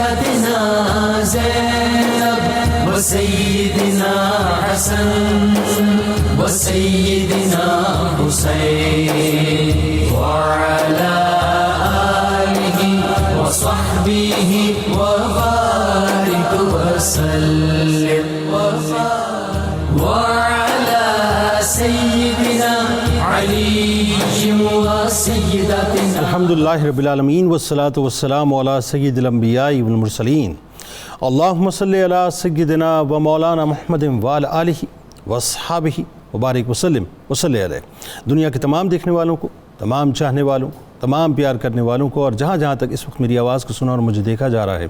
سیدنا زینب وسیدنا حسن وسیدنا حسین وعلى آلہ وصحبہ وبارک وسلم وعلى سیدنا علی وسیدتنا الحمدللہ رب العالمین والصلاة والسلام علی سید الانبیاء والمرسلین اللہم صلی علی سیدنا و مولانا محمد وعلی آلہ واصحابہ وبارک وسلم وصلی علیہ۔ دنیا کے تمام دیکھنے والوں کو، تمام چاہنے والوں، تمام پیار کرنے والوں کو، اور جہاں جہاں تک اس وقت میری آواز کو سنا اور مجھے دیکھا جا رہا ہے،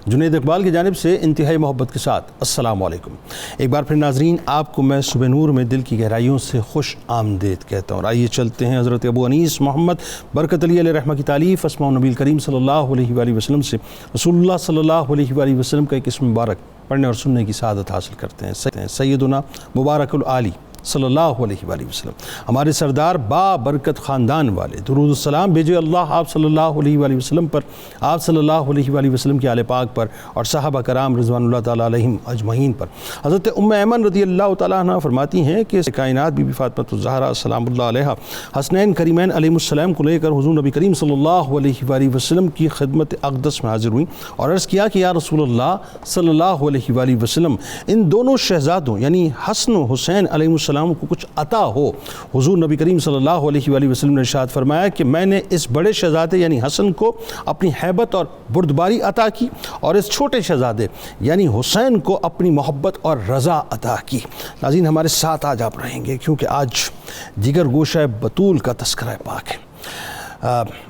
جنید اقبال کی جانب سے انتہائی محبت کے ساتھ السلام علیکم۔ ایک بار پھر ناظرین، آپ کو میں صبح نور میں دل کی گہرائیوں سے خوش آمدید کہتا ہوں۔ آئیے چلتے ہیں حضرت ابو انیس محمد برکت علی علیہ رحمہ کی تعلیف اسماء النبی کریم صلی اللہ علیہ وآلہ وسلم سے رسول اللہ صلی اللہ علیہ وآلہ وسلم کا ایک اسم مبارک پڑھنے اور سننے کی سعادت حاصل کرتے ہیں۔ سیدنا مبارک العالی صلی اللہ علیہ وآلہ وسلم، ہمارے سردار با برکت خاندان والے، درود السلام بھیجے اللہ آپ صلی اللہ علیہ وآلہ وسلم پر، آپ صلی اللہ علیہ وآلہ وسلم کے آل پاک پر اور صحابہ کرام رضوان اللہ تعالیٰ علیہم اجمعین پر۔ حضرت ام ایمن رضی اللہ تعالیٰ عنہ فرماتی ہیں کہ کائنات بی بی فاطمہ الزہرا سلام اللہ علیہ حسنین کریمین علیہ السلام کو لے کر حضور نبی کریم صلی اللہ علیہ وآلہ وسلم کی خدمت اقدس میں حاضر ہوئیں اور عرض کیا کہ یا رسول اللہ صلی اللہ علیہ وآلہ وسلم، ان دونوں شہزادوں یعنی حسن و حسین علیہ السلام کو کچھ عطا ہو۔ حضور نبی کریم صلی اللہ علیہ وآلہ وسلم نے ارشاد فرمایا کہ میں نے اس بڑے شہزادے یعنی حسن کو اپنی ہیبت اور بردباری عطا کی، اور اس چھوٹے شہزادے یعنی حسین کو اپنی محبت اور رضا عطا کی۔ ناظرین، ہمارے ساتھ آج آپ رہیں گے کیونکہ آج جگر گوشہ بطول کا تذکرہ پاک ہے۔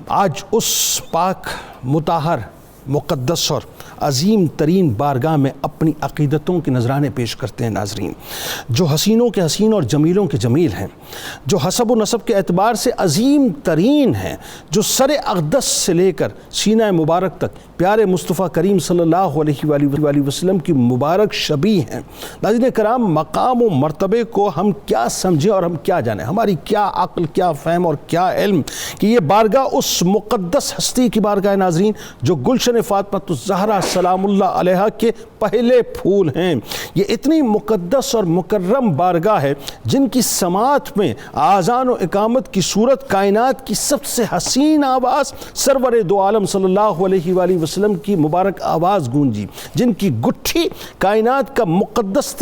آج اس پاک مطہر مقدس اور عظیم ترین بارگاہ میں اپنی عقیدتوں کے نذرانے پیش کرتے ہیں ناظرین، جو حسینوں کے حسین اور جمیلوں کے جمیل ہیں، جو حسب و نسب کے اعتبار سے عظیم ترین ہیں، جو سر اقدس سے لے کر سینہ مبارک تک پیارے مصطفیٰ کریم صلی اللہ علیہ وآلہ وسلم کی مبارک شبیہ ہیں۔ ناظرین کرام، مقام و مرتبے کو ہم کیا سمجھیں اور ہم کیا جانیں، ہماری کیا عقل، کیا فہم اور کیا علم کہ یہ بارگاہ اس مقدس ہستی کی بارگاہ ہے ناظرین جو گلشن فاطمہ الزہرا سلام اللہ علیہا کے پہلے پھول ہیں۔ یہ اتنی مقدس اور مکرم بارگاہ ہے جن کی سماعت میں آذان و اقامت کی صورت کائنات کی سب سے حسین آواز سرور دو عالم صلی اللہ علیہ وآلہ وسلم کی مبارک آواز گونجی، جن کی گٹھی کائنات کا مقدس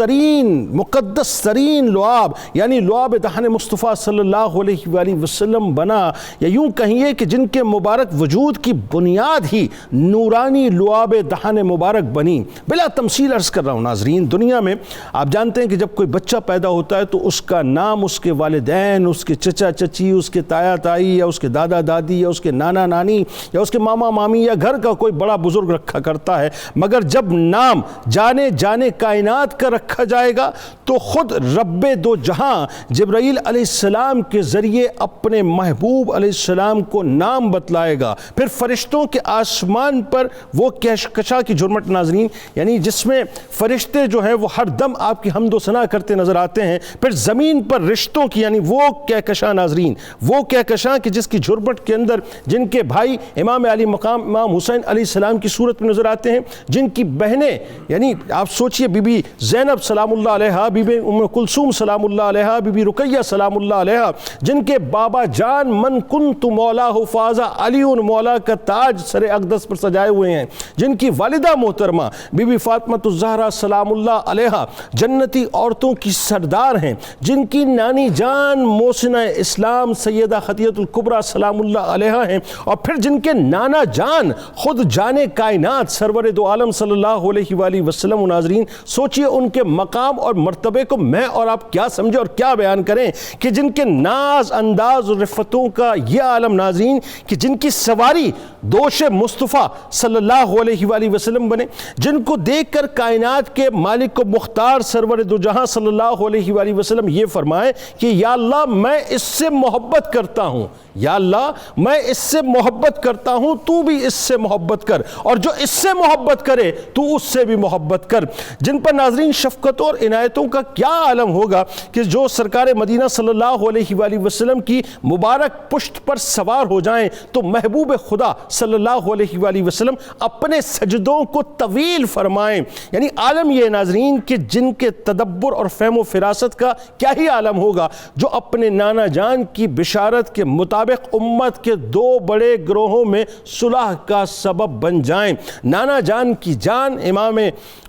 ترین لعاب یعنی لعاب دہن مصطفیٰ صلی اللہ علیہ وآلہ وسلم بنا، یا یوں کہیے کہ جن کے مبارک وجود کی بنیاد ہی نورانی لعاب دہن مبارک بنی۔ بلا تمثیل عرض کر رہا ہوں ناظرین، دنیا میں آپ جانتے ہیں کہ جب کوئی بچہ پیدا ہوتا ہے تو اس کا نام اس کے والدین، اس کے چچا چچی، اس کے تایا تائی، یا اس کے دادا دادی، یا اس کے نانا نانی، یا اس کے ماما مامی، یا گھر کا کوئی بڑا بزرگ رکھا کرتا ہے، مگر جب نام جانے کائنات کا رکھا جائے گا تو خود رب دو جہاں جبرائیل علیہ السلام کے ذریعے اپنے محبوب علیہ السلام کو نام بتلائے گا۔ پھر فرشتوں کے آسمان پر وہ کہکشاں کی جھرمٹ ناظرین، یعنی جس میں فرشتے جو ہیں وہ ہر دم آپ کی حمد و ثنا کرتے نظر آتے ہیں۔ پھر زمین پر رشتوں کی یعنی وہ کہکشاں ناظرین، وہ کہکشاں کہ جس کی جھرمٹ کے اندر جن کے بھائی امام علی مقام امام حسین علیہ السلام کی صورت میں نظر آتے ہیں، جن کی بہنیں یعنی آپ سوچئے بی بی زینب سلام اللہ علیہا، بی بی ام کلثوم سلام اللہ علیہا، بی بی رقیہ سلام اللہ علیہا، جن کے بابا جان من کنت مولا حفاظہ علی مولا کا تاج سر اقدس پر سجائے ہوئے ہیں، جن کی والدہ محترمہ بی بی فاطمہ الزہرا سلام اللہ علیہا جنتی عورتوں کی سردار ہیں، جن کی نانی جان محسنہ اسلام سیدہ خدیجہ الکبریٰ سلام اللہ علیہا ہیں، اور پھر جن کے نانا جان خود جانے کائنات سرور دو عالم صلی اللہ علیہ وآلہ وسلم۔ ناظرین سوچئے ان کے مقام اور مرتبے کو میں اور آپ کیا سمجھیں اور کیا بیان کریں کہ جن کے ناز انداز اور رفتوں کا یہ عالم ناظرین کہ جن کی سواری دوش مصطفیٰ صلی اللہ علیہ وآلہ وسلم بنے، جن کو دیکھ کر کائنات کے مالک و مختار سرور دو جہاں صلی اللہ علیہ وآلہ وسلم یہ فرمائیں کہ یا اللہ میں اس سے محبت کرتا ہوں، یا اللہ میں اس سے محبت کرتا ہوں، تو بھی اس سے محبت کر، اور جو اس سے محبت کرے تو اس سے بھی محبت کر۔ جن پر ناظرین شفقتوں اور عنایتوں کا کیا عالم ہوگا کہ جو سرکار مدینہ صلی اللہ علیہ وآلہ وسلم کی مبارک پشت پر سوار ہو جائیں تو محبوب خدا صلی اللہ علیہ وآلہ وسلم اپنے سجدوں کو طویل فرمائیں۔ یعنی عالم یہ ناظرین کہ جن کے تدبر اور فہم و فراست کا کیا ہی عالم ہوگا جو اپنے نانا جان کی بشارت کے مطابق امت کے دو بڑے گروہوں میں صلح کا سبب بن جائیں۔ نانا جان کی جان امام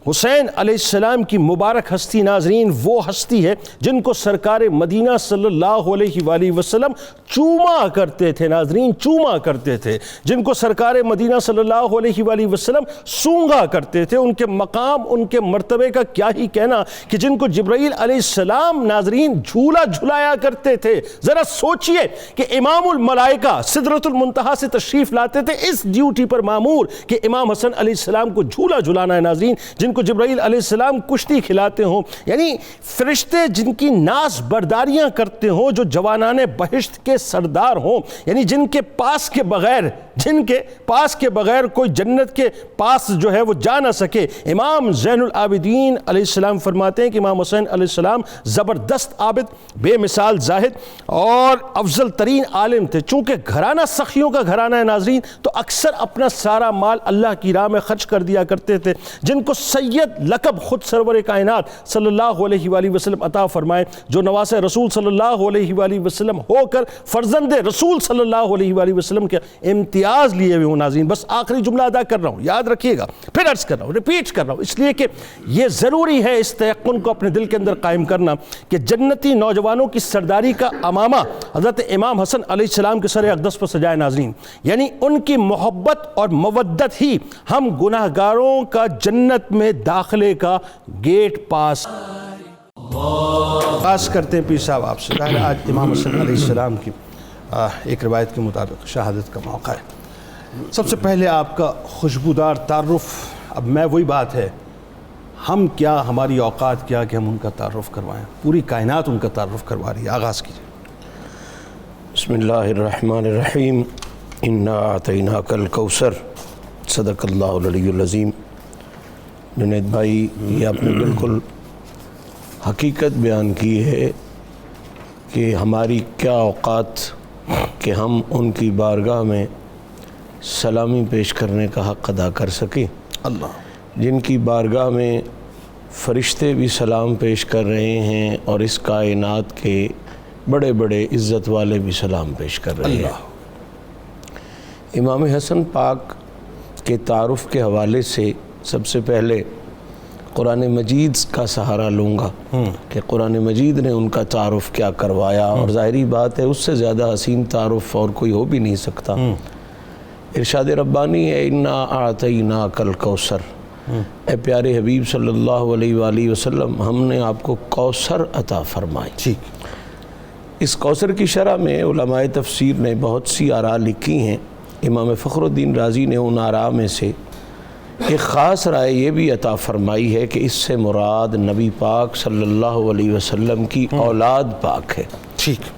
حسین علیہ السلام کی مبارک ہستی ناظرین وہ ہستی ہے جن کو سرکار مدینہ صلی اللہ علیہ وآلہ وسلم چوما کرتے تھے، ناظرین چوما کرتے تھے، جن کو سرکار مدینہ صلی اللہ علیہ وآلہ وسلم سونگا کرتے تھے۔ ان کے مقام، ان کے مرتبے کا کیا ہی کہنا کہ جن کو جبرائیل علیہ السلام ناظرین جھولا جھلایا کرتے تھے۔ ذرا سوچئے کہ امام الملائکہ سدرۃ المنتہا سے تشریف لاتے تھے اس ڈیوٹی پر معمور کہ امام حسن علیہ السلام کو جھولا جھلانا ہے ناظرین، جن کو جبرائیل علیہ السلام کشتی کھلاتے ہوں، یعنی فرشتے جن کی ناز برداریاں کرتے ہوں، جو جوانان بہشت کے سردار ہوں، یعنی جن کے پاس کے بغیر کوئی جنت کے پاس جو ہے وہ جا نہ سکے۔ امام زین العابدین علیہ السلام فرماتے ہیں کہ امام حسین علیہ السلام زبردست عابد، بے مثال زاہد اور افضل ترین عالم تھے۔ چونکہ گھرانہ سخیوں کا گھرانہ ہے ناظرین تو اکثر اپنا سارا مال اللہ کی راہ میں خرچ کر دیا کرتے تھے۔ جن کو سید لقب خود سرور کائنات صلی اللہ علیہ وآلہ وسلم عطا فرمائے، جو نواس رسول صلی اللہ علیہ وآلہ وسلم ہو کر فرزند رسول صلی اللہ علیہ وآلہ وسلم کے امتیاز لیے ہوئے ہوں ناظرین۔ بس آخری جملہ ادا کر رہا ہوں، یاد رکھیے گا، پھر عرض کر رہا ہوں، ریپیٹ کر رہا ہوں، اس لیے کہ یہ ضروری ہے اس تیقن کو اپنے دل کے اندر قائم کرنا کہ جنتی نوجوانوں کی سرداری کا امامہ حضرت امام حسن علیہ السلام کے سر اقدس پر سجائے ناظرین، یعنی ان کی محبت اور مودت ہی ہم گناہگاروں کا جنت میں داخلے کا گیٹ پاس کرتے ہیں۔ پیر صاحب آپ سے آج امام حسن علیہ السلام کی ایک روایت کے مطابق شہادت کا موقع ہے۔ سب سے پہلے آپ کا خوشبودار تعارف، اب میں وہی بات ہے، ہم کیا، ہماری اوقات کیا کہ ہم ان کا تعارف کروائیں، پوری کائنات ان کا تعارف کروا رہی ہے، آغاز کیجئے۔ بسم اللہ الرحمن الرحیم، انا اعطیناک الکوثر، صدق اللہ العلی العظیم۔ جنید بھائی، یہ آپ نے بالکل حقیقت بیان کی ہے کہ ہماری کیا اوقات کہ ہم ان کی بارگاہ میں سلامی پیش کرنے کا حق ادا کر سکیں، اللہ جن کی بارگاہ میں فرشتے بھی سلام پیش کر رہے ہیں اور اس کائنات کے بڑے بڑے عزت والے بھی سلام پیش کر رہے ہیں۔ امام حسن پاک کے تعارف کے حوالے سے سب سے پہلے قرآن مجید کا سہارا لوں گا کہ قرآن مجید نے ان کا تعارف کیا کروایا، اور ظاہری بات ہے اس سے زیادہ حسین تعارف اور کوئی ہو بھی نہیں سکتا۔ ارشاد ربانی ہے انا اعطیناک الکوثر، اے پیارے حبیب صلی اللہ علیہ وآلہ وسلم، ہم نے آپ کو کوثر عطا فرمائی۔ اس کوثر کی شرح میں علماء تفسیر نے بہت سی آراء لکھی ہیں۔ امام فخر الدین رازی نے ان آراء میں سے ایک خاص رائے یہ بھی عطا فرمائی ہے کہ اس سے مراد نبی پاک صلی اللہ علیہ وسلم کی اولاد پاک ہے،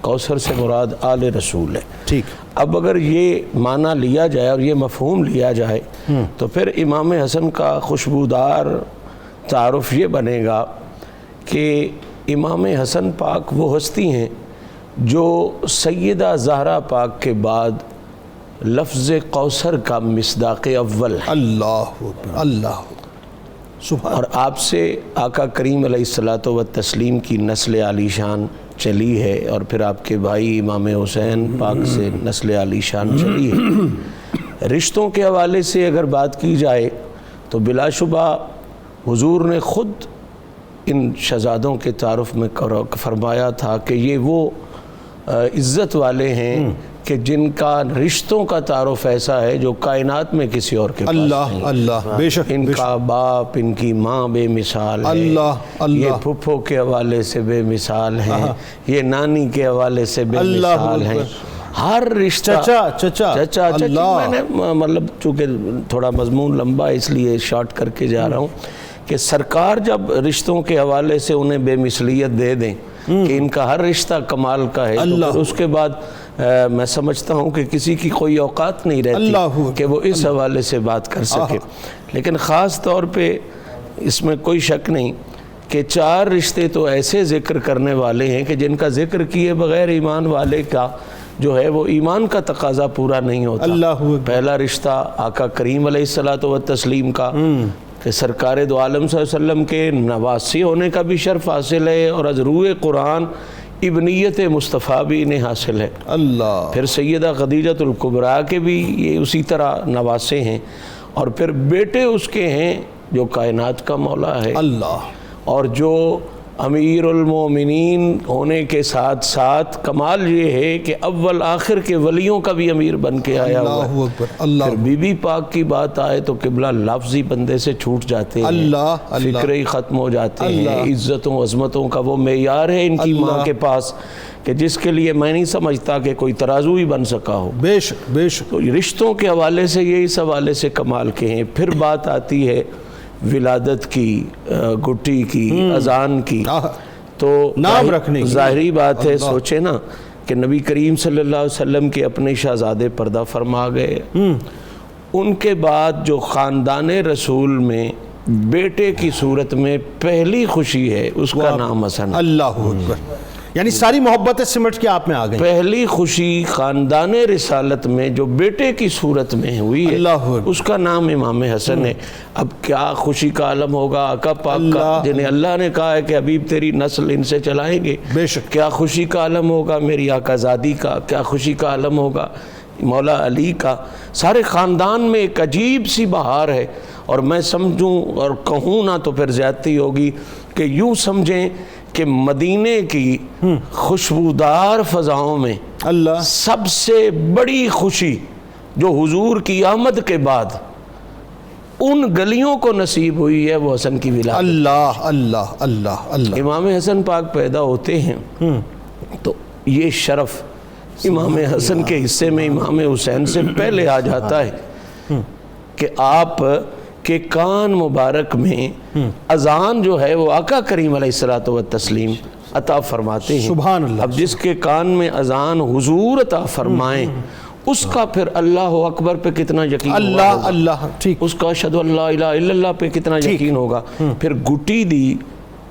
کوثر سے مراد آل رسول ہے۔ اب اگر یہ معنی لیا جائے اور یہ مفہوم لیا جائے تو پھر امام حسن کا خوشبودار تعارف یہ بنے گا کہ امام حسن پاک وہ ہستی ہیں جو سیدہ زہرا پاک کے بعد لفظ کوثر کا مصداق اول ہے۔ اللہ سبحان۔ اور آپ سے آقا کریم علیہ الصلوۃ والتسلیم کی نسل عالی شان چلی ہے، اور پھر آپ کے بھائی امام حسین پاک سے نسل عالی شان چلی ہے۔ رشتوں کے حوالے سے اگر بات کی جائے تو بلا شبہ حضور نے خود ان شہزادوں کے تعارف میں فرمایا تھا کہ یہ وہ عزت والے ہیں کہ جن کا رشتوں کا تعارف ایسا ہے جو کائنات میں کسی اور کے پاس نہیں۔ اللہ بے شک، ان کا باپ، ان کی ماں بے مثال ہے، یہ پھپھو کے حوالے سے بے مثال ہیں، یہ نانی کے حوالے سے بے مثال ہیں، ہر رشتہ چچا میں نے مطلب چونکہ تھوڑا مضمون لمبا اس لیے شارٹ کر کے جا رہا ہوں کہ سرکار جب رشتوں کے حوالے سے انہیں بے مثلیت دے دیں کہ ان کا ہر رشتہ کمال کا ہے، تو پھر اس کے بعد میں سمجھتا ہوں کہ کسی کی کوئی اوقات نہیں رہتی کہ وہ اس حوالے سے بات کر سکے۔ لیکن خاص طور پہ اس میں کوئی شک نہیں کہ 4 رشتے تو ایسے ذکر کرنے والے ہیں کہ جن کا ذکر کیے بغیر ایمان والے کا جو ہے وہ ایمان کا تقاضا پورا نہیں ہوتا۔ پہلا رشتہ آقا کریم علیہ الصلوۃ والتسلیم کا کہ سرکار دو عالم صلی اللہ علیہ وسلم کے نواسی ہونے کا بھی شرف حاصل ہے، اور از روح قرآن ابنیت مصطفیٰ بھی انہیں حاصل ہے۔ پھر سیدہ خدیجۃ الکبریٰ کے بھی یہ اسی طرح نواسے ہیں، اور پھر بیٹے اس کے ہیں جو کائنات کا مولا ہے، اور جو امیر المومنین ہونے کے ساتھ ساتھ کمال یہ ہے کہ اول آخر کے ولیوں کا بھی امیر بن کے آیا ہوا ہے۔ پھر بی بی پاک کی بات آئے تو قبلہ لفظی بندے سے چھوٹ جاتے ہیں، فکر ہی ختم ہو جاتے ہیں۔ عزتوں عظمتوں کا وہ معیار ہے ان کی ماں کے پاس کہ جس کے لیے میں نہیں سمجھتا کہ کوئی ترازو ہی بن سکا ہو۔ بے شک بے شک۔ تو رشتوں کے حوالے سے یہ اس حوالے سے کمال کے ہیں۔ پھر بات آتی ہے ولادت کی، گٹی کی، اذان کی، تو نام رکھنے کی ظاہری بات ہے۔ سوچے نا کہ نبی کریم صلی اللہ علیہ وسلم کے اپنے شہزادے پردہ فرما گئے، ان کے بعد جو خاندان رسول میں بیٹے کی صورت میں پہلی خوشی ہے اس کا نام حسن۔ اللہ اکبر، یعنی ساری محبتیں سمٹ کے آپ میں آ گئی۔ پہلی خوشی خاندان رسالت میں جو بیٹے کی صورت میں ہوئی ہے اس کا نام امام حسن ہے۔ اب کیا خوشی کا عالم ہوگا آقا پاک کا جنہیں اللہ نے کہا ہے کہ حبیب تیری نسل ان سے چلائیں گے، بے شک۔ کیا خوشی کا عالم ہوگا میری آقا زادی کا، کیا خوشی کا عالم ہوگا مولا علی کا۔ سارے خاندان میں ایک عجیب سی بہار ہے، اور میں سمجھوں اور کہوں نہ تو پھر زیادتی ہوگی کہ یوں سمجھیں کہ مدینے کی خوشبودار فضاؤں میں سب سے بڑی خوشی جو حضور کی آمد کے بعد ان گلیوں کو نصیب ہوئی ہے وہ حسن کی ولادت۔ اللہ اللہ اللہ اللہ۔ امام حسن پاک پیدا ہوتے ہیں تو یہ شرف امام حسن کے حصے میں امام حسین سے پہلے آ جاتا ہے کہ آپ کے کان مبارک میں اذان جو ہے وہ آقا کریم علیہ الصلوۃ والتسلیم عطا فرماتے ہیں۔ سبحان اللہ۔ اب جس کے کان میں اذان حضور عطا فرمائیں اس کا پھر اللہ اکبر پہ کتنا یقین ہوگا، اللہ اللہ، ٹھیک، اس کا اشہد ان لا الہ الا اللہ پہ کتنا یقین ہوگا۔ پھر گٹی دی،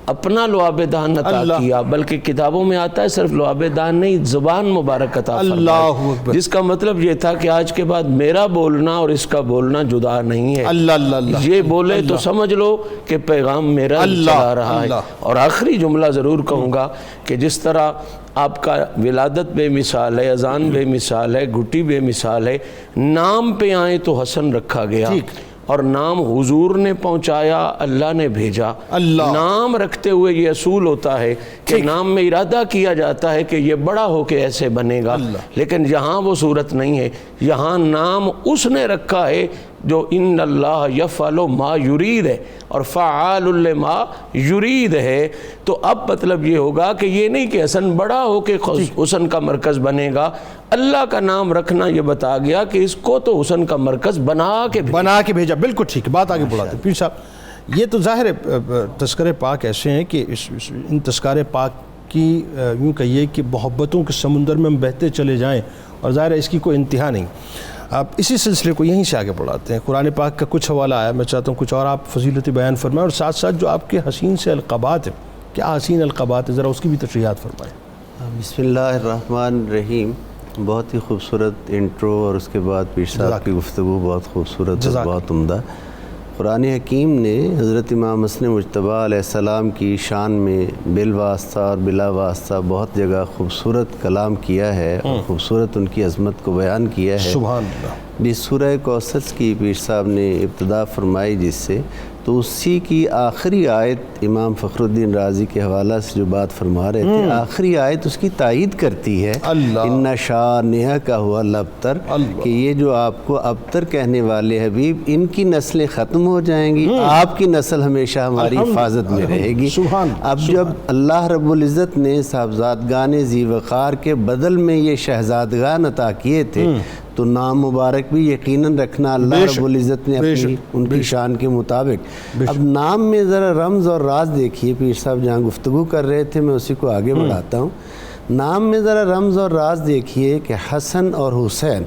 اپنا لعاب دہن عطا کیا، بلکہ کتابوں میں آتا ہے صرف لعاب دہن نہیں، زبان مبارک عطا فرمائی، جس کا مطلب یہ تھا کہ آج کے بعد میرا بولنا اور اس کا بولنا جدا نہیں ہے۔ اللہ اللہ، یہ بولے تو سمجھ لو کہ پیغام میرا چلا رہا ہے۔ اور آخری جملہ ضرور کہوں گا کہ جس طرح آپ کا ولادت بے مثال ہے، اذان بے مثال ہے، گھٹی بے مثال ہے، نام پہ آئیں تو حسن رکھا گیا، اور نام حضور نے پہنچایا، اللہ نے بھیجا۔ نام رکھتے ہوئے یہ اصول ہوتا ہے کہ نام میں ارادہ کیا جاتا ہے کہ یہ بڑا ہو کے ایسے بنے گا، لیکن یہاں وہ صورت نہیں ہے، یہاں نام اس نے رکھا ہے جو ان اللہ یفعل ما یرید ہے، اور فعال لما یرید ہے۔ تو اب مطلب یہ ہوگا کہ یہ نہیں کہ حسن بڑا ہو کے حسن کا مرکز بنے گا، اللہ کا نام رکھنا یہ بتا گیا کہ اس کو تو حسن کا مرکز بنا کے بھیجا۔ بالکل ٹھیک، بات آگے بڑھاتے ہیں پیر صاحب۔ یہ تو ظاہر ہے تذکرے پاک ایسے ہیں کہ ان تذکرے پاک کی یوں کہیے کہ محبتوں کے سمندر میں ہم بہتے چلے جائیں، اور ظاہر ہے اس کی کوئی انتہا نہیں۔ آپ اسی سلسلے کو یہیں سے آگے بڑھاتے ہیں۔ قرآن پاک کا کچھ حوالہ آیا، میں چاہتا ہوں کچھ اور آپ فضیلت بیان فرمائیں، اور ساتھ ساتھ جو آپ کے حسین سے القابات ہیں، کیا حسین القابات ہے، ذرا اس کی بھی تشریحات فرمائیں۔ بسم اللہ الرحمن الرحیم۔ بہت ہی خوبصورت انٹرو، اور اس کے بعد پیر صاحب کی گفتگو بہت خوبصورت، بہت عمدہ۔ قرآن حکیم نے حضرت امام حسن مجتبیٰ علیہ السلام کی شان میں بالواسطہ اور بلا واسطہ بہت جگہ خوبصورت کلام کیا ہے، اور خوبصورت ان کی عظمت کو بیان کیا ہے۔ سبحان اللہ۔ جس سورہ کوثر کی پیر صاحب نے ابتدا فرمائی جس سے، تو اسی کی آخری آیت امام فخر الدین رازی کے حوالہ سے جو بات فرما رہے تھے، آخری آیت اس کی تائید کرتی ہے، ان شانئک هو الابتر، کہ یہ جو آپ کو ابتر کہنے والے حبیب، ان کی نسلیں ختم ہو جائیں گی، آپ کی نسل ہمیشہ ہماری حفاظت میں رہے گی۔ اب جب اللہ رب العزت نے صاحبزادگان ذی وقار کے بدل میں یہ شہزادگان عطا کیے تھے، تو نام مبارک بھی یقیناً رکھنا اللہ رب العزت نے اپنی ان کی شان کے مطابق۔ اب نام میں ذرا رمز اور راز دیکھیے، پیر صاحب جہاں گفتگو کر رہے تھے میں اسی کو آگے بڑھاتا ہوں۔ نام میں ذرا رمز اور راز دیکھیے کہ حسن اور حسین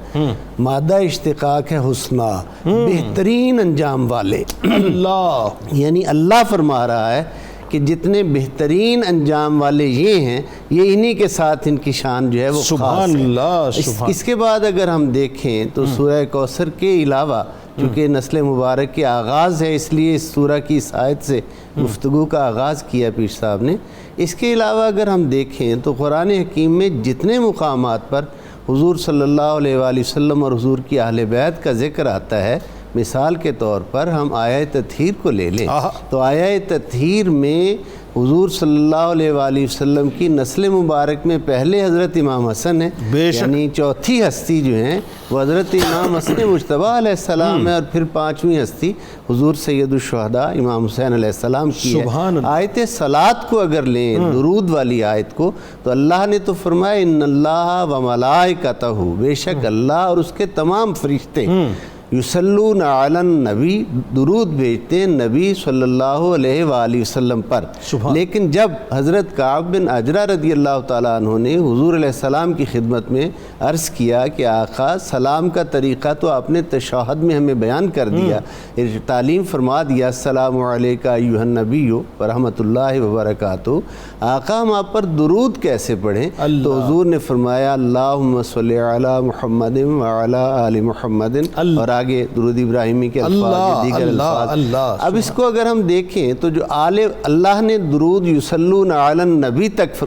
مادہ اشتقاق ہے حسنا، بہترین انجام والے۔ اللہ، یعنی اللہ فرما رہا ہے کہ جتنے بہترین انجام والے یہ ہیں، یہ انہی کے ساتھ ان کی شان جو ہے وہ خاص سبحان ہے۔ اللہ۔ اس کے بعد اگر ہم دیکھیں تو سورہ کوثر کے علاوہ، چونکہ نسل مبارک کے آغاز ہے اس لیے اس سورہ کی اس آیت سے گفتگو کا آغاز کیا پیر صاحب نے، اس کے علاوہ اگر ہم دیکھیں تو قرآن حکیم میں جتنے مقامات پر حضور صلی اللہ علیہ وآلہ وسلم اور حضور کی اہل بیت کا ذکر آتا ہے، مثال کے طور پر ہم آیہ تطہیر کو لے لیں تو آیہ تطہیر میں حضور صلی اللہ علیہ وآلہ وسلم کی نسل مبارک میں پہلے حضرت امام حسن ہیں، یعنی چوتھی ہستی جو ہیں وہ حضرت امام حسن مجتبیٰ علیہ السلام ہے، اور پھر پانچویں ہستی حضور سید الشہداء امام حسین علیہ السلام کی ہے۔ آیت صلاۃ کو اگر لیں، درود والی آیت کو، تو اللہ نے تو فرمایا ان اللہ و ملائکتہ، بے شک اللہ اور اس کے تمام فرشتے یصلون علی النبی، درود بھیجتے ہیں نبی صلی اللہ علیہ وآلہ وسلم پر۔ لیکن جب حضرت کعب بن عجرہ رضی اللہ تعالیٰ عنہ نے حضور علیہ السلام کی خدمت میں عرض کیا کہ آقا سلام کا طریقہ تو آپ نے تشہد میں ہمیں بیان کر دیا، تعلیم فرما دیا، السلام علیکہ ایھا النبی ورحمۃ اللہ وبرکاتہ، آقا ہم آپ پر درود کیسے پڑھیں؟ تو حضور نے فرمایا اللہم صلی علی محمد وعلی آل محمد، اور آگے درود ابراہیمی کے الفاظ، دیگر الفاظ۔ اب اس کو اگر ہم دیکھیں تو جو اللہ نے درود یصلون علی النبی تک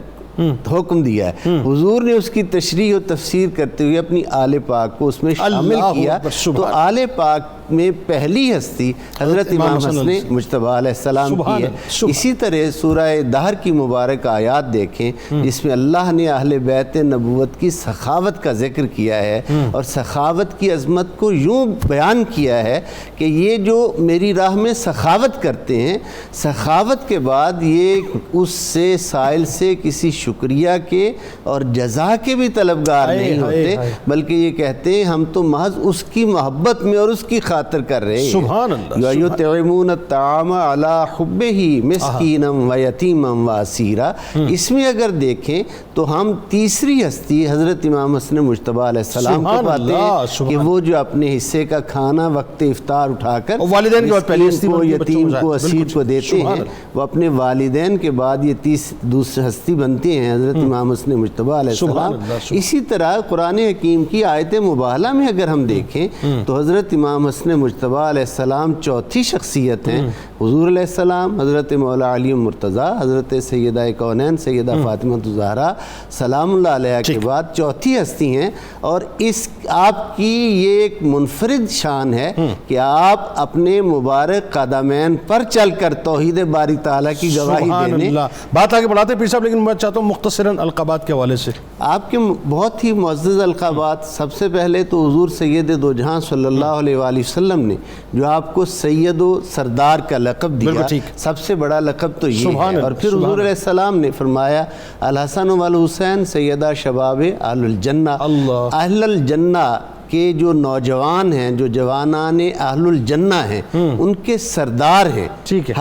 حکم دیا ہے، حضور نے اس کی تشریح و تفسیر کرتے ہوئے اپنی آل پاک کو اس میں شامل کیا، تو آل پاک میں پہلی ہستی حضرت امام حسن مجتبیٰ علیہ السلام کی ہے۔ اسی طرح سورہ دہر کی مبارک آیات دیکھیں جس میں اللہ نے اہل بیت نبوت کی سخاوت کا ذکر کیا ہے، اور سخاوت کی عظمت کو یوں بیان کیا ہے کہ یہ جو میری راہ میں سخاوت کرتے ہیں، سخاوت کے بعد یہ اس سے سائل سے کسی شکریہ کے اور جزا کے بھی طلبگار نہیں ہوتے، بلکہ یہ کہتے ہیں ہم تو محض اس کی محبت میں اور اس کی خاطر کر رہے ہیں۔ سبحان اللہ۔ یطعمون الطعام علی حبہ مسکینا و یتیما و اسیرا۔ اس میں اگر دیکھیں تو ہم تیسری ہستی حضرت امام حسن مجتبیٰ علیہ السلام کو پاتے ہیں کہ وہ جو اپنے حصے کا کھانا وقت افطار اٹھا کر والدین کے بعد پہلی ہستی کو، یتیم کو، اسیر کو دیتے ہیں، وہ اپنے والدین کے بعد یہ دوسری ہستی بنتے ہیں حضرت امام حسن مجتبیٰ علیہ السلام۔ اسی طرح قرآن حکیم کی آیت مباہلہ میں اگر ہم دیکھیں تو حضرت امام حسن مجتبیٰ علیہ السلام چوتھی شخصیت ہیں، حضور علیہ السلام، حضرت مولا علی مرتضیٰ، حضرت سیدہ کونین سیدہ فاطمہ الزہرا سلام اللہ علیہ کے بعد چوتھی ہستی ہیں، اور اس آپ کی یہ ایک منفرد شان ہے کہ آپ اپنے مبارک قدمین پر چل کر توحید باری تعالیٰ کی گواہی دینے۔ بات آگے بڑھاتے ہیں پیر صاحب، لیکن میں چاہتا ہوں مختصراً القابات کے حوالے سے آپ کے بہت ہی معزز القابات۔ سب سے پہلے تو حضور سید دو جہاں صلی اللہ علیہ وآلہ وسلم نے جو آپ کو سید و سردار کا لقب دیا، سب سے بڑا لقب تو یہ ہے، اور پھر حضور علیہ السلام نے فرمایا الحسن والحسین سیدہ شباب اہل الجنہ، اہل الجنہ کے جو نوجوان ہیں، جو جوانان اہل الجنہ ہیں، ان کے سردار ہیں،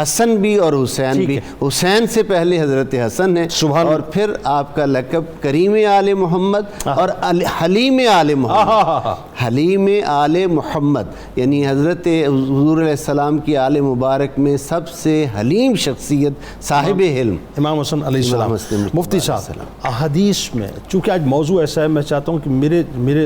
حسن بھی اور حسین بھی۔ حسین سے پہلے حضرت حسن ہے، اور پھر آپ کا لقب کریم آل محمد اور حلیم آل محمد۔ حلیم آل محمد یعنی حضرت حضور علیہ السلام کی آل مبارک میں سب سے حلیم شخصیت، صاحب حلم، امام حسن علیہ السلام۔ مفتی صاحب، احادیث میں چونکہ آج موضوع ایسا ہے، میں چاہتا ہوں کہ میرے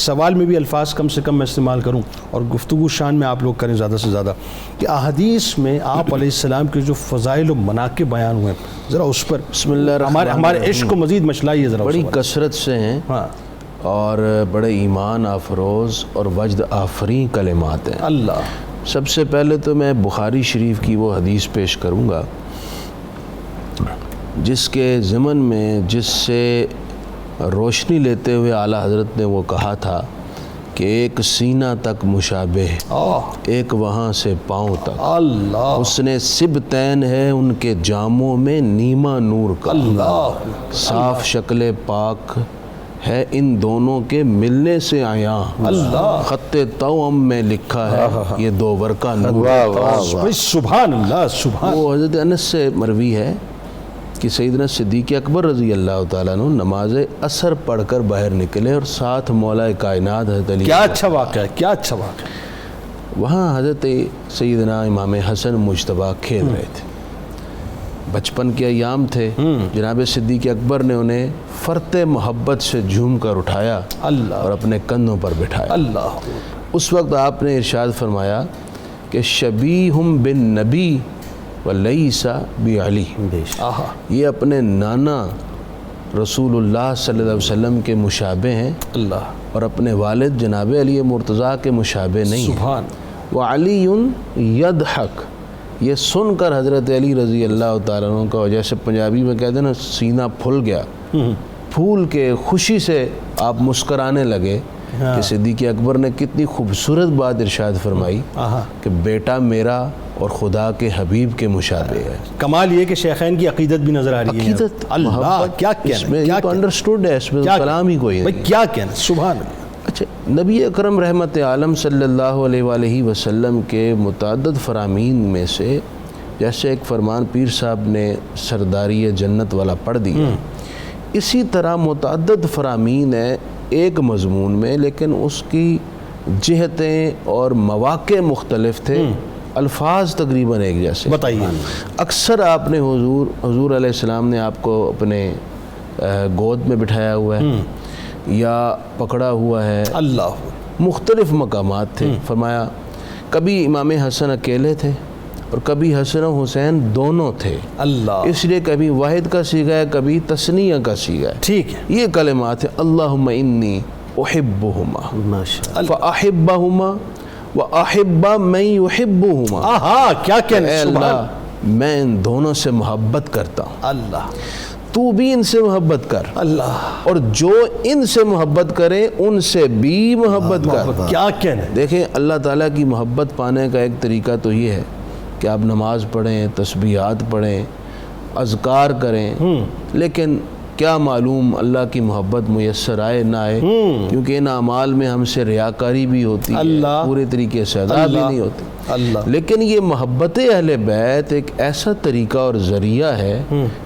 سوال میں بھی الفاظ کم سے کم میں استعمال کروں اور گفتگو شان میں آپ لوگ کریں زیادہ سے زیادہ، کہ احادیث میں آپ علیہ السلام کے جو فضائل و مناقب بیان ہوئے ہیں، ذرا اس پر بسم اللہ الرحمن الرحیم، ہمارے عشق کو مزید مچلائیے ذرا۔ بڑی کثرت سے ہیں اور بڑے ایمان افروز اور وجد آفرین کلمات ہیں۔ اللہ، سب سے پہلے تو میں بخاری شریف کی وہ حدیث پیش کروں گا جس کے ضمن میں، جس سے روشنی لیتے ہوئے اعلیٰ حضرت نے وہ کہا تھا کہ ایک سینہ تک مشابہ، ایک وہاں سے پاؤں تک، اللہ حسن سبتین ہے ان کے جاموں میں نیما نور کا، صاف شکل پاک ہے ان دونوں کے ملنے سے آیا، اللہ خط توأم میں لکھا ہے یہ دو ورقہ نور۔ سبحان اللہ سبحان۔ وہ حضرت انس سے مروی ہے کہ سیدنا صدیق اکبر رضی اللہ تعالیٰ عنہ نماز عصر پڑھ کر باہر نکلے اور ساتھ مولا کائنات حضرت علی، کیا اچھا واقعہ ہے، کیا اچھا واقعہ ہے۔ وہاں حضرت سیدنا امام حسن مجتبیٰ کھیل رہے تھے، بچپن کے ایام تھے، جناب صدیق اکبر نے انہیں فرط محبت سے جھوم کر اٹھایا اللہ اور اپنے کندھوں پر بٹھایا۔ اللہ اس وقت آپ نے ارشاد فرمایا کہ شبیہم بن نبی ولیس بعلی، آہا یہ اپنے نانا رسول اللہ صلی اللہ علیہ وسلم کے مشابہ ہیں اللہ اور اپنے والد جناب علی مرتضیٰ کے مشابہ نہیں ہیں۔ سبحان۔ وعلی یضحک، یہ سن کر حضرت علی رضی اللہ تعالیٰ عنہ کا، جیسے پنجابی میں کہتے ہیں نا سینہ پھول گیا، پھول کے خوشی سے آپ مسکرانے لگے کہ صدیق اکبر نے کتنی خوبصورت بات ارشاد فرمائی کہ بیٹا میرا اور خدا کے حبیب کے مشابہ ہے۔ کمال یہ کہ شیخین کی عقیدت بھی نظر آ رہی ہے، عقیدت، اللہ محبت، کیا اس کہنا میں ہے، یہ تو انڈرسٹوڈ ہے، اس میں تو کلام ہی کوئی بھائی نہیں۔ کیا کہنا، سبحان اللہ۔ اچھا، نبی اکرم رحمت عالم صلی اللہ علیہ وآلہ وسلم کے متعدد فرامین میں سے جیسے ایک فرمان پیر صاحب نے سرداری جنت والا پڑھ دیا، اسی طرح متعدد فرامین ہے ایک مضمون میں، لیکن اس کی جہتیں اور مواقع مختلف تھے، الفاظ تقریباً ایک جیسے۔ بتائیے۔ اکثر آپ نے حضور علیہ السلام نے آپ کو اپنے گود میں بٹھایا ہوا ہے یا پکڑا ہوا ہے، اللہ مختلف مقامات تھے۔ فرمایا کبھی امام حسن اکیلے تھے اور کبھی حسن و حسین دونوں تھے، اللہ، اس لیے کبھی واحد کا صیغہ ہے کبھی تثنیہ کا صیغہ ہے۔ ٹھیک ہے، یہ کلمات ہیں، اللہم انی احبہما ماشاءاللہ، فاحبہما واحب من یحبہما، آہا کیا کہنا اے ہے، اللہ سبحان میں ان دونوں سے محبت کرتا ہوں، اللہ تو بھی ان سے محبت کر، اللہ، اور جو ان سے محبت کرے ان سے بھی محبت کر۔ کیا کہنا ہے۔ دیکھیں اللہ تعالیٰ کی محبت پانے کا ایک طریقہ تو یہ ہے کہ آپ نماز پڑھیں، تسبیحات پڑھیں، اذکار کریں، لیکن کیا معلوم اللہ کی محبت میسر آئے نہ آئے، کیونکہ ان اعمال میں ہم سے ریاکاری بھی ہوتی ہے، اللہ، پورے طریقے سے ادا بھی نہیں ہوتی، اللہ، لیکن یہ محبت اہل بیت ایک ایسا طریقہ اور ذریعہ ہے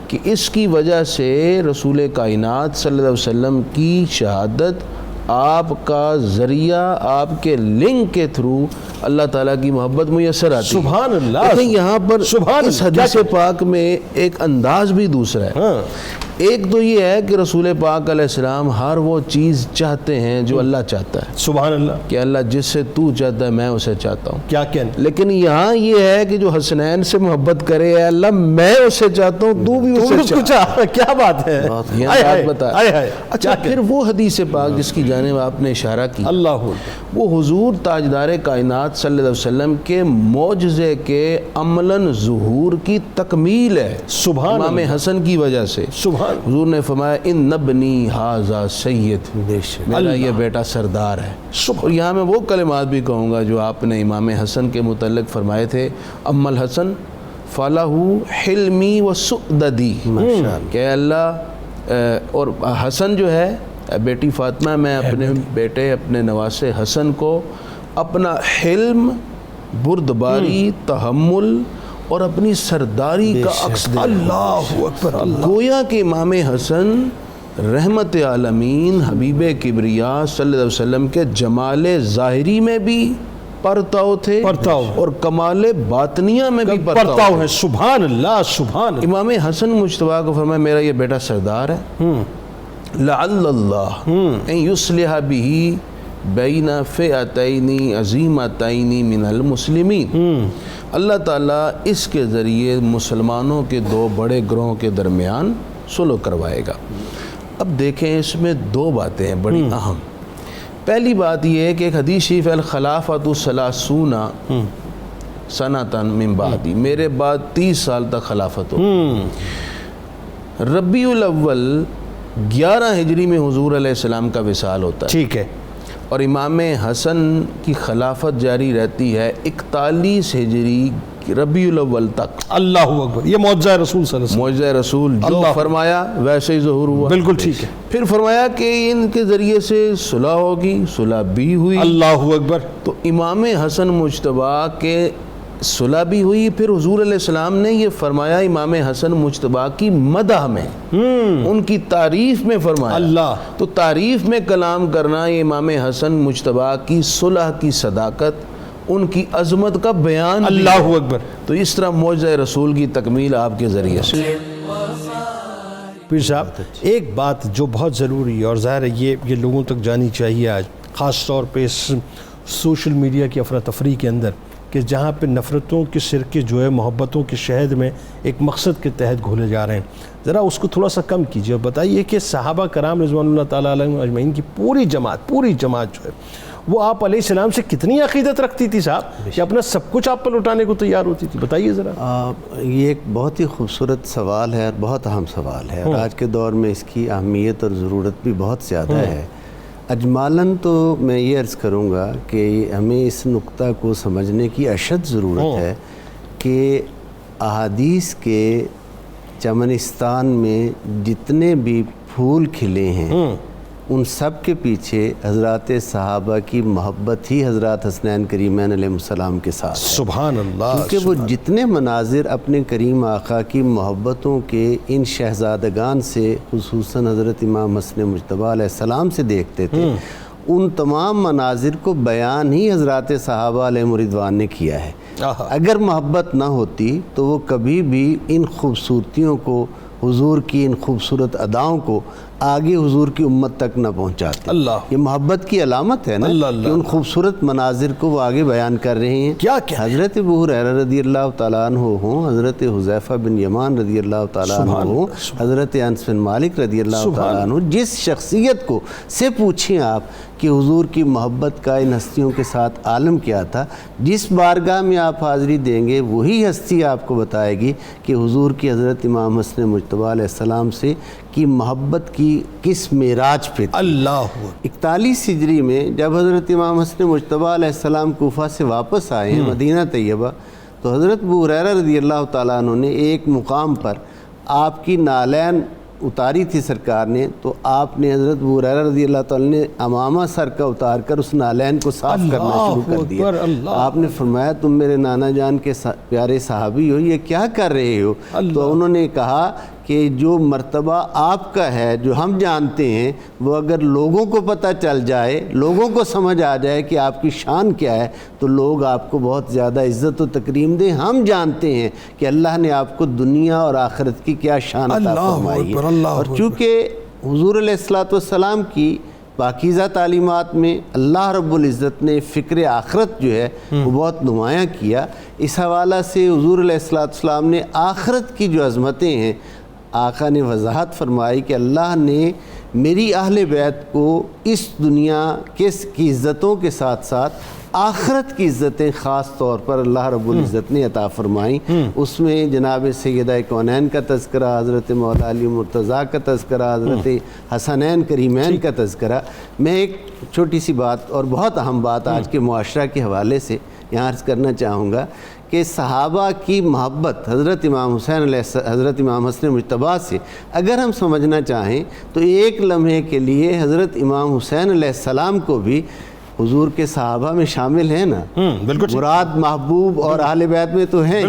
کہ اس کی وجہ سے رسول کائنات صلی اللہ علیہ وسلم کی شہادت آپ کا ذریعہ، آپ کے لنک کے تھرو اللہ تعالیٰ کی محبت میسر آتی ہے۔ سبحان اللہ، لیکن یہاں پر سبحان اس اللہ، حدیث پاک میں ایک انداز بھی دوسرا ہے۔ ایک تو یہ ہے کہ رسول پاک علیہ السلام ہر وہ چیز چاہتے ہیں جو اللہ چاہتا ہے، سبحان اللہ، کہ اللہ جس سے تو چاہتا ہے میں اسے چاہتا ہوں۔ کیا کہنا، لیکن یہاں یہ ہے کہ جو حسنین سے محبت کرے، اے اللہ میں اسے چاہتا ہوں تو بھی اسے اس کو چاہ، کیا بات ہے، یہ ہائے بات ہائے، بتا۔ ہائے ہائے، اچھا پھر وہ حدیث پاک جس کی جانب آپ نے اشارہ کی، اللہ، وہ حضور تاجدار کائنات صلی اللہ علیہ وسلم کے معجزے کے عملاً ظہور کی تکمیل ہے، سبحان امام اللہ، حسن کی وجہ سے۔ سبحان، حضور نے فرمایا ان ابنی ھذا سید، میرا یہ بیٹا سردار ہے۔ اور یہاں میں وہ کلمات بھی کہوں گا جو آپ نے امام حسن کے متعلق فرمائے تھے، اما الحسن فَلَهُ حلمی و سؤددی، کہ اللہ اور حسن جو ہے بیٹی فاطمہ، میں اپنے بیٹے اپنے نواسے حسن کو اپنا حلم، بردباری، تحمل اور اپنی سرداری کا عکس دے۔ اللہ اکبر، گویا کہ امام حسن رحمت عالمین حبیب کبریا صلی اللہ علیہ وسلم کے جمال ظاہری میں بھی پرتاؤ تھے، پرتاؤ، اور کمال باطنیہ میں بھی پرتاؤ ہے، سبحان اللہ، سبحان اللہ۔ امام حسن مجتبیٰ کو فرمایا میرا یہ بیٹا سردار ہے، لعل اللہ ان یصلح به بین فئتین عظیمتین من المسلمین، اللہ تعالیٰ اس کے ذریعے مسلمانوں کے دو بڑے گروہوں کے درمیان صلح کروائے گا۔ اب دیکھیں اس میں دو باتیں ہیں بڑی اہم۔ پہلی بات یہ ہے کہ ایک حدیث شریف ہے الخلافۃ ثلاثون سنۃ من بعدی، میرے بعد 30 سال تک خلافت ہو۔ ربیع الاول 11 ہجری میں حضور علیہ السلام کا وصال ہوتا ہے، ٹھیک ہے، اور امام حسن کی خلافت جاری رہتی ہے 41 ہجری کی ربیع الاول تک. اللہ اکبر، یہ معجزہ رسول صلی اللہ علیہ معجزہ رسول جو اللہ فرمایا ویسے ہی ظہور ہوا. وسلم. بالکل ٹھیک ہے. پھر فرمایا کہ ان کے ذریعے سے صلح ہوگی، صلح بھی ہوئی. اللہ اکبر. تو امام حسن مجتبیٰ کے صلح بھی ہوئی. پھر حضور علیہ السلام نے یہ فرمایا امام حسن مجتبیٰ کی مدح میں، ان کی تعریف میں فرمایا. اللہ. تو تعریف میں کلام کرنا یہ امام حسن مجتبیٰ کی صلح کی صداقت، ان کی عظمت کا بیان بھی اللہ ہے. اکبر. تو اس طرح معجزہ رسول کی تکمیل آپ کے ذریعے سے. پیر صاحب ایک بات جو بہت ضروری ہے اور ظاہر ہے یہ لوگوں تک جانی چاہیے آج، خاص طور پہ اس سوشل میڈیا کی افراتفری کے اندر، کہ جہاں پہ نفرتوں کے سرکے جو ہے محبتوں کے شہد میں ایک مقصد کے تحت گھولے جا رہے ہیں، ذرا اس کو تھوڑا سا کم کیجیے اور بتائیے کہ صحابہ کرام رضوان اللہ تعالیٰ علیہم اجمعین کی پوری جماعت جو ہے وہ آپ علیہ السلام سے کتنی عقیدت رکھتی تھی صاحب کہ اپنا سب کچھ آپ پر لوٹانے کو تیار ہوتی تھی؟ بتائیے ذرا. یہ ایک بہت ہی خوبصورت سوال ہے اور بہت اہم سوال ہے، اور آج کے دور میں اس کی اہمیت اور ضرورت بھی بہت زیادہ ہے. اجمالاً تو میں یہ عرض کروں گا کہ ہمیں اس نقطہ کو سمجھنے کی اشد ضرورت ہے کہ احادیث کے چمنستان میں جتنے بھی پھول کھلے ہیں ان سب کے پیچھے حضرات صحابہ کی محبت ہی حضرات حسنین کریمین علیہ السلام کے ساتھ ہے. سبحان اللہ. کیونکہ وہ جتنے مناظر اپنے کریم آقا کی محبتوں کے ان شہزادگان سے خصوصاً حضرت امام حسن مجتبیٰ علیہ السلام سے دیکھتے تھے، ان تمام مناظر کو بیان ہی حضرات صحابہ علیہ رضوان نے کیا ہے. اگر محبت نہ ہوتی تو وہ کبھی بھی ان خوبصورتیوں کو، حضور کی ان خوبصورت اداؤں کو آگے حضور کی امت تک نہ پہنچاتے. اللہ. یہ محبت کی علامت ہے نا کہ ان خوبصورت مناظر کو وہ آگے بیان کر رہے ہیں. کیا حضرت ابو ہریرہ رضی اللہ تعالیٰ عنہ ہوں، حضرت حذیفہ بن یمان رضی اللہ تعالیٰ عنہ ہوں، حضرت انس بن مالک رضی اللہ تعالیٰ عنہ، جس شخصیت کو سے پوچھیں آپ کہ حضور کی محبت کا ان ہستیوں کے ساتھ عالم کیا تھا، جس بارگاہ میں آپ حاضری دیں گے وہی ہستی آپ کو بتائے گی کہ حضور کی حضرت امام حسن مجتبیٰ علیہ السلام سے کی محبت کی کس معراج پہ تھی. اللہ. 41 ہجری میں جب حضرت امام حسن مجتبیٰ علیہ السلام کوفہ سے واپس آئے ہیں مدینہ طیبہ، تو حضرت ابو ہریرہ رضی اللہ تعالیٰ عنہ نے ایک مقام پر آپ کی نالین اتاری تھی سرکار نے، تو آپ نے حضرت ابو ہریرہ رضی اللہ تعالیٰ نے امامہ سر کا اتار کر اس نالین کو صاف کرنا شروع کر دیا. آپ نے فرمایا تم میرے نانا جان کے پیارے صحابی ہو، یہ کیا کر رہے ہو؟ تو انہوں نے کہا کہ جو مرتبہ آپ کا ہے، جو ہم جانتے ہیں، وہ اگر لوگوں کو پتہ چل جائے، لوگوں کو سمجھ آ جائے کہ آپ کی شان کیا ہے، تو لوگ آپ کو بہت زیادہ عزت و تکریم دیں. ہم جانتے ہیں کہ اللہ نے آپ کو دنیا اور آخرت کی کیا شان عطا فرمائی ہے. اور چونکہ حضور علیہ الصلوۃ والسلام کی پاکیزہ تعلیمات میں اللہ رب العزت نے فکر آخرت جو ہے وہ بہت نمایاں کیا. اس حوالہ سے حضور علیہ الصلوۃ والسلام نے آخرت کی جو عظمتیں ہیں، آقا نے وضاحت فرمائی کہ اللہ نے میری اہل بیت کو اس دنیا کی عزتوں کے ساتھ ساتھ آخرت کی عزتیں خاص طور پر اللہ رب العزت نے عطا فرمائیں. اس میں جناب سیدہ کونین کا تذکرہ، حضرت مولا علی مرتضیٰ کا تذکرہ، حضرت حسنین کریمین کا تذکرہ. میں ایک چھوٹی سی بات اور بہت اہم بات آج کے معاشرہ کے حوالے سے یہاں عرض کرنا چاہوں گا کہ صحابہ کی محبت حضرت امام حسن مجتبیٰ سے اگر ہم سمجھنا چاہیں تو ایک لمحے کے لیے حضرت امام حسین علیہ السلام کو بھی حضور کے صحابہ میں شامل ہیں نا. مراد محبوب اور اہل بیت میں تو ہیں،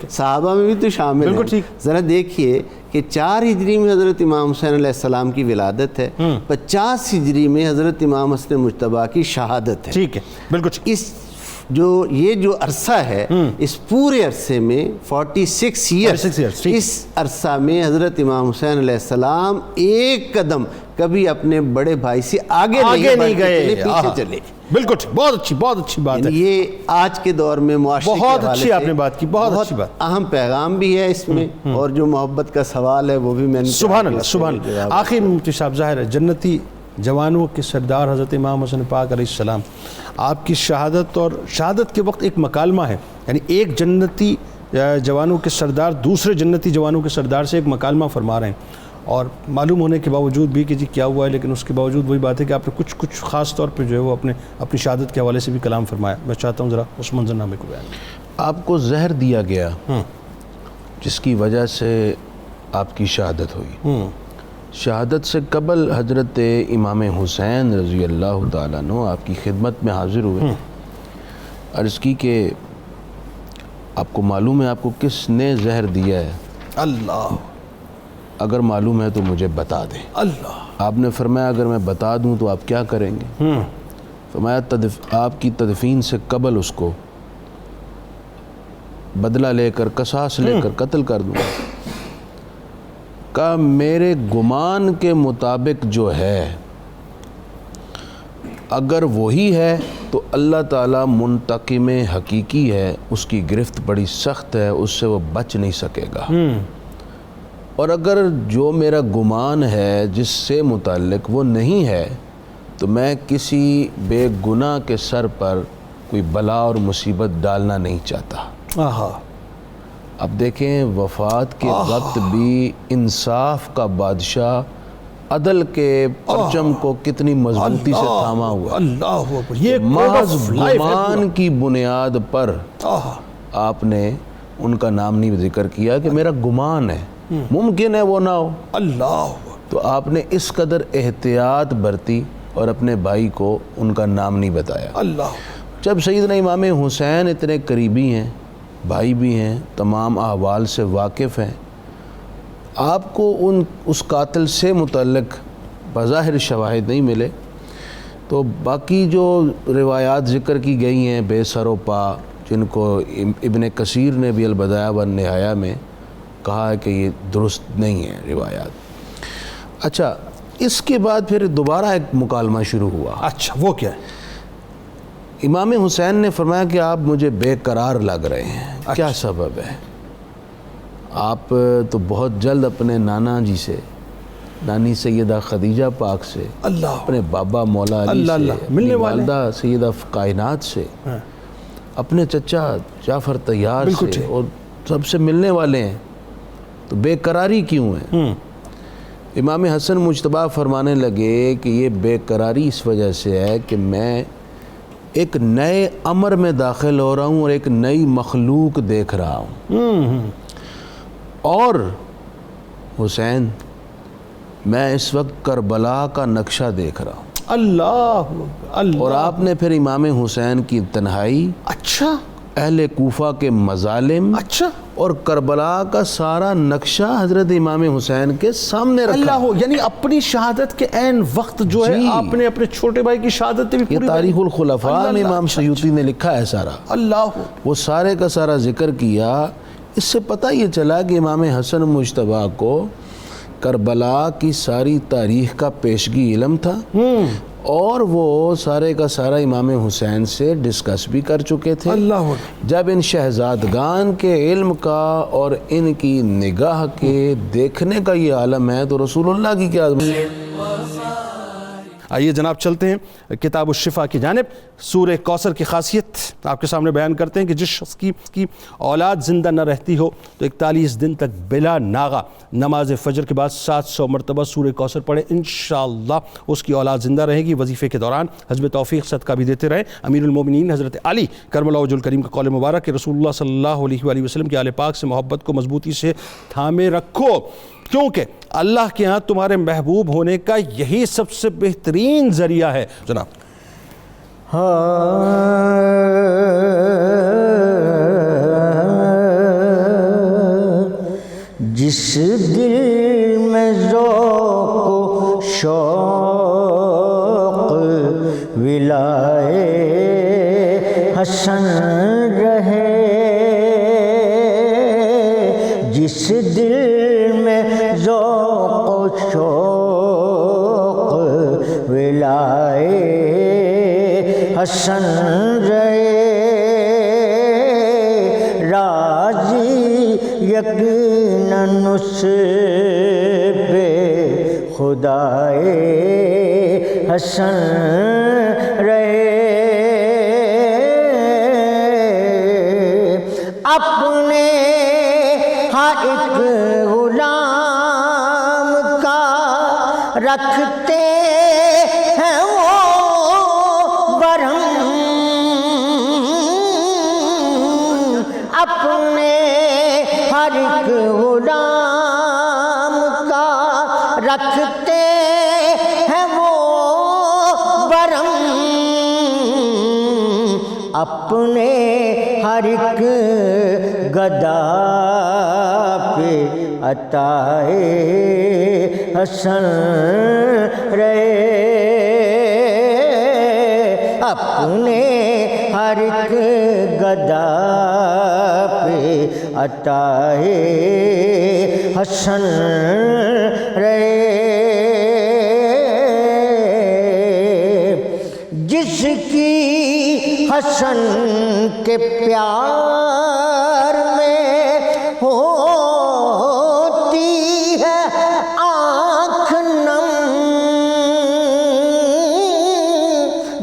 صحابہ میں بھی تو شامل ہیں. ذرا دیکھیے کہ 4 ہجری میں حضرت امام حسین علیہ السلام کی ولادت ہے، 50 ہجری میں حضرت امام حسن مجتبیٰ کی شہادت ہے. ٹھیک ہے، بالکل. یہ جو عرصہ ہے، اس پورے عرصے میں 46 ایئرس، اس عرصہ میں حضرت امام حسین علیہ السلام ایک قدم کبھی اپنے بڑے بھائی سے آگے نہیں گئے، پیچھے چلے. بالکل بہت اچھی بات ہے. یہ آج کے دور میں معاشرے بہت اچھی آپ نے بات کی، بہت اچھی بات. اہم پیغام بھی ہے اس میں، اور جو محبت کا سوال ہے وہ بھی میں نے سبحان اللہ. آخر میں مفتی صاحب ظاہر ہے جنتی جوانوں کے سردار حضرت امام حسن پاک علیہ السلام، آپ کی شہادت اور شہادت کے وقت ایک مکالمہ ہے، یعنی ایک جنتی جوانوں کے سردار دوسرے جنتی جوانوں کے سردار سے ایک مکالمہ فرما رہے ہیں، اور معلوم ہونے کے باوجود بھی کہ جی کیا ہوا ہے، لیکن اس کے باوجود وہی بات ہے کہ آپ نے کچھ خاص طور پہ جو ہے وہ اپنی شہادت کے حوالے سے بھی کلام فرمایا. میں چاہتا ہوں ذرا اس منظر نامے کو بیان. آپ کو زہر دیا گیا جس کی وجہ سے آپ کی شہادت ہوئی. شہادت سے قبل حضرت امام حسین رضی اللہ تعالیٰ عنہ آپ کی خدمت میں حاضر ہوئے. عرض کی کہ آپ کو معلوم ہے آپ کو کس نے زہر دیا ہے؟ اللہ. اگر معلوم ہے تو مجھے بتا دیں. اللہ. آپ نے فرمایا اگر میں بتا دوں تو آپ کیا کریں گے؟ فرمایا آپ کی تدفین سے قبل اس کو بدلہ لے کر قصاص لے کر قتل کر دوں. کہا میرے گمان کے مطابق جو ہے اگر وہی ہے تو اللہ تعالیٰ منتقم حقیقی ہے، اس کی گرفت بڑی سخت ہے، اس سے وہ بچ نہیں سکے گا. اور اگر جو میرا گمان ہے جس سے متعلق وہ نہیں ہے تو میں کسی بے گناہ کے سر پر کوئی بلا اور مصیبت ڈالنا نہیں چاہتا. اب دیکھیں وفات کے وقت بھی انصاف کا بادشاہ عدل کے پرچم کو کتنی مضبوطی سے تھاما ہوا. اللہ اکبر. یہ محض گمان کی بنیاد پر آپ نے ان کا نام نہیں ذکر کیا کہ میرا گمان ہے، ممکن ہے وہ نہ ہو. اللہ. تو آپ نے اس قدر احتیاط برتی اور اپنے بھائی کو ان کا نام نہیں بتایا. اللہ. جب سیدنا امام حسین اتنے قریبی ہیں، بھائی بھی ہیں، تمام احوال سے واقف ہیں، آپ کو اس قاتل سے متعلق بظاہر شواہد نہیں ملے تو باقی جو روایات ذکر کی گئی ہیں بے سر و پا، جن کو ابن کثیر نے بھی البدایہ والنہایہ میں کہا ہے کہ یہ درست نہیں ہے روایات. اچھا اس کے بعد پھر دوبارہ ایک مکالمہ شروع ہوا. اچھا وہ کیا ہے؟ امام حسین نے فرمایا کہ آپ مجھے بے قرار لگ رہے ہیں. کیا سبب ہے؟ آپ تو بہت جلد اپنے نانا جی سے، نانی سیدہ خدیجہ پاک سے، اللہ، اپنے بابا مولا علی سے، ملنے اپنی والے، والدہ سیدہ کائنات سے، اپنے چچا جعفر طیار سے، اور سب سے ملنے والے ہیں. تو بے قراری کیوں ہے؟ امام حسن مجتبیٰ فرمانے لگے کہ یہ بے قراری اس وجہ سے ہے کہ میں ایک نئے امر میں داخل ہو رہا ہوں اور ایک نئی مخلوق دیکھ رہا ہوں. اور حسین میں اس وقت کربلا کا نقشہ دیکھ رہا ہوں. اللہ. اور آپ نے پھر امام حسین کی تنہائی، اچھا، اہل کوفہ کے مظالم، اچھا، اور کربلا کا سارا نقشہ حضرت امام حسین کے سامنے رکھا. اللہ. یعنی اپنی شہادت کے عین وقت جو ہے آپ نے اپنے چھوٹے بھائی کی شہادت بھی یہ پوری تاریخ الخلفاء میں امام سیوطی نے لکھا ہے سارا. اللہ. وہ سارے کا سارا ذکر کیا. اس سے پتہ یہ چلا کہ امام حسن مجتبیٰ کو کربلا کی ساری تاریخ کا پیشگی علم تھا، اور وہ سارے کا سارا امام حسین سے ڈسکس بھی کر چکے تھے. اللہ. جب ان شہزادگان کے علم کا اور ان کی نگاہ کے دیکھنے کا یہ عالم ہے تو رسول اللہ کی کیا عظمت. آئیے جناب چلتے ہیں کتاب الشفا کی جانب. سورہ کوثر کی خاصیت آپ کے سامنے بیان کرتے ہیں کہ جس شخص کی اولاد زندہ نہ رہتی ہو تو 41 دن تک بلا ناغہ نماز فجر کے بعد 700 مرتبہ سورہ کوثر پڑھے، انشاءاللہ اس کی اولاد زندہ رہے گی. وظیفے کے دوران حسب توفیق صدقہ بھی دیتے رہیں. امیر المومنین حضرت علی کرم اللہ وجہ الکریم کا قول مبارک کہ رسول اللہ صلی اللہ علیہ وآلہ وسلم کے آل پاک سے محبت کو مضبوطی سے تھامے رکھو، کیونکہ اللہ کے ہاں تمہارے محبوب ہونے کا یہی سب سے بہترین ذریعہ ہے. جناب جس دل میں ذوق و شوق ولائے حسن رہے، جس دل میں ذوق و شوق ولائے حسن رہے، راضی یقیناً اس پہ خدائے حسن رہے. اپنے ہاں ایک غلام کا رکھتے ہیں وہ برہم، ایک غلام کا رکھتے ہیں وہ برم، اپنے ہر ایک گدا پہ عطائے حسن رہے، اپنے ہر ایک گدا پہ عطائے حسن رہے، جس کی حسن کے پیار میں ہوتی ہے آنکھ نم،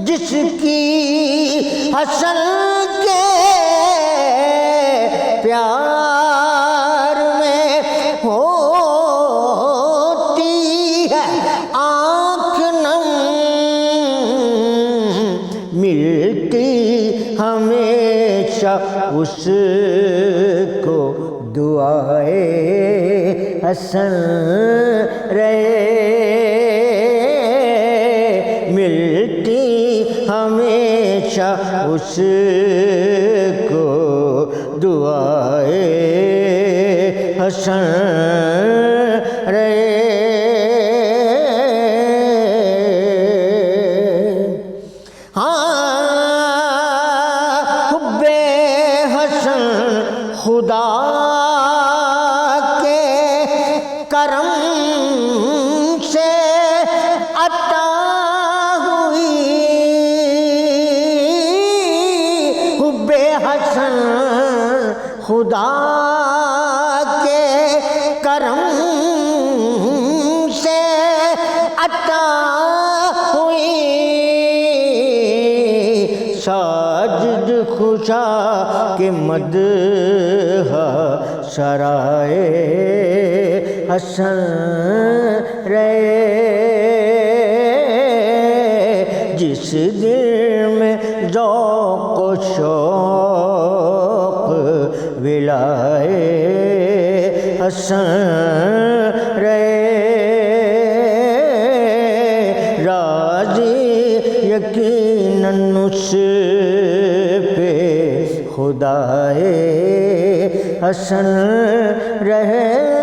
جس کی حسن کے پیار میں ہوتی ہے آنکھ نم، ملتی ہمیشہ اس کو دعائے حسن رہے، ملتی ہمیشہ اس کو دعائے حسن رہے۔ حب حسن خدا کے کرم سے عطا ہوئی، حب حسن خدا کے کرم سے عطا ہوئی، ساجد خوشا کے مدح سرائے حسن رہے، جس دل میں ذوق و شوق ولائے حسن رہے، راضی یقیناً اس پہ خدائے حسن رہے۔